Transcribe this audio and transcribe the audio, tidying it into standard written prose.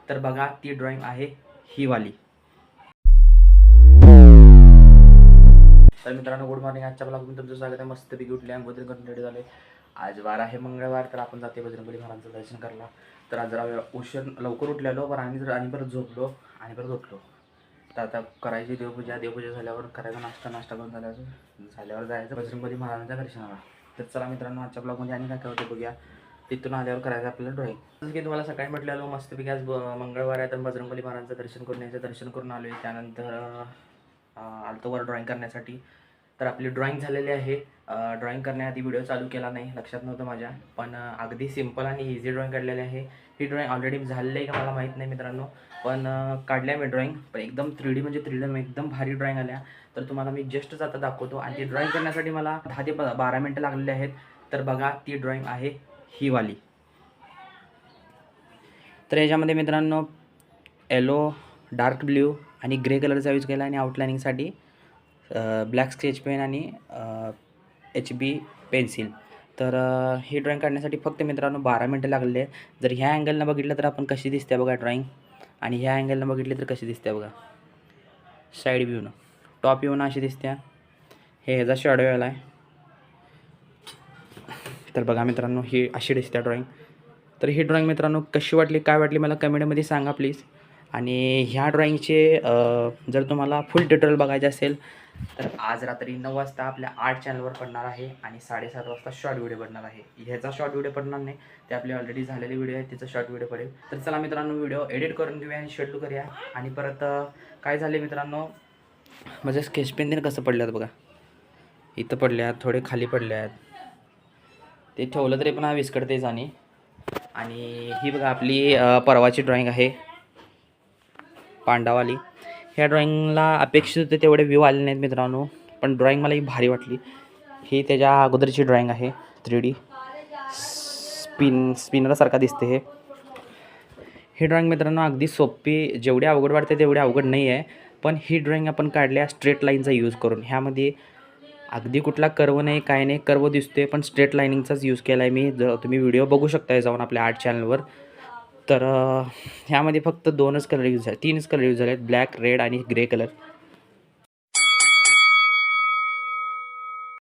तर बघा ती ड्रॉइंग आहे ही वाली. तर मित्रांनो गुड मॉर्निंग. आजच्या ब्लॉगमध्ये तुमचं स्वागत आहे. मस्तपैकी उठले, अंघोळ करून रेडी झाले. आज वार आहे मंगळवार, तर आपण जाते बजरंगबली महाराजांचं दर्शन करायला. तर आज जरा उशीर लवकर उठलेलो, पण आणि परत झोपलो आणि परत उठलो. तर आता करायची देवपूजा झाल्यावर करायचा नाश्ता करून झाल्यावर जायचं बजरंगबली महाराजांच्या दर्शनाला. तर चला मित्रांनो आजच्या ब्लॉगमध्ये आणि काय होते बघूया. तिथून आल्यावर करायचं आपल्याला ड्रॉइंग. जसं की तुम्हाला सकाळी म्हटलेलो मस्तपैकी आज मंगळवार आहे, तर बजरंगबली महाराजांचं दर्शन करून यायचं. दर्शन करून आलो आहे, त्यानंतर आलतो वर ड्रॉइंग करण्यासाठी. तर आपली ड्रॉइंग झालेली आहे. ड्रॉइंग करण्याआधी व्हिडिओ चालू केला नाही, लक्षात नव्हतं माझ्या, पण अगदी सिम्पल आणि इझी ड्रॉइंग काढलेली आहे. ही ड्रॉइंग ऑलरेडी झालेली आहे का मला माहीत नाही मित्रांनो, पण काढल्या मी ड्रॉइंग. पण एकदम 3D म्हणजे 3D एकदम भारी ड्रॉइंग आल्या. तर तुम्हाला मी जस्टच आता दाखवतो. आणि ती ड्रॉइंग करण्यासाठी मला 10 ते 12 मिनटं लागलेली आहेत. तर बघा ती ड्रॉइंग आहे ही वाली. तर याच्यामध्ये मित्रांनो येलो, डार्क ब्ल्यू आणि ग्रे कलरचा यूज केला, आणि आउटलाइनिंगसाठी ब्लॅक स्केच पेन आणि HB पेन्सिल. तर ही ड्रॉइंग काढण्यासाठी फक्त मित्रांनो 12 मिनटं लागलेली आहे. जर ह्या अँगलनं बघितलं तर आपण कशी दिसते बघा ड्रॉइंग, आणि ह्या अँगलनं बघितली तर कशी दिसते बघा. साईड व्ह्यूनं, टॉप व्ह्यूनं अशी दिसते. हे ह्याचा शॅडो आला आहे. तर बघा मित्रांनो ही अशी दिसते ड्रॉइंग. तर ही ड्रॉइंग मित्रांनो कशी वाटली, काय वाटली मला कमेंटमध्ये सांगा प्लीज. आणि ह्या ड्रॉइंगचे जर तुम्हाला फुल ट्युटोरियल बघायचे असेल तर आज रात्री 9 वाजता आपल्या आर्ट चॅनलवर पडणार आहे, आणि 7:30 वाजता शॉर्ट व्हिडिओ पडणार आहे. ह्याचा शॉर्ट व्हिडिओ पडणार नाही, ते आपले ऑलरेडी झालेले व्हिडिओ आहे, त्याचा शॉर्ट व्हिडिओ पडेल. तर चला मित्रांनो व्हिडिओ एडिट करून घेऊया आणि शेड्यूल करूया. आणि परत काय झाले मित्रांनो, म्हणजे स्केच पेन देणं कसं पडल्यात बघा, इथं पडल्यात, थोडे खाली पडल्यात. ते ठेवलं तरी पण हा विस्कटतेच. आणि ही बघा आपली परवाची ड्रॉइंग आहे पांडावाली. ह्या ड्रॉइंगला अपेक्षित होते तेवढे व्ह्यू आले नाहीत मित्रांनो, पण ड्रॉइंग मला ही भारी वाटली. ही त्याच्या अगोदरची ड्रॉइंग आहे. 3D स्पिनरसारखा दिसते ही ड्रॉइंग मित्रांनो. अगदी सोपी, जेवढी अवघड वाटते तेवढी अवघड नाही आहे. पण ही ड्रॉइंग आपण काढल्या स्ट्रेट लाईनचा यूज करून. ह्यामध्ये अगदी कुठला कर्व नाही, काय नाही. कर्व दिसतोय पण स्ट्रेट लाईनिंगचाच यूज केला आहे मी. जर तुम्ही व्हिडिओ बघू शकताय जाऊन आपल्या आर्ट चॅनलवर. तर ह्यामध्ये फक्त 2च कलर यूज झाले, 3च कलर यूज झाले आहेत, ब्लॅक, रेड आणि ग्रे कलर.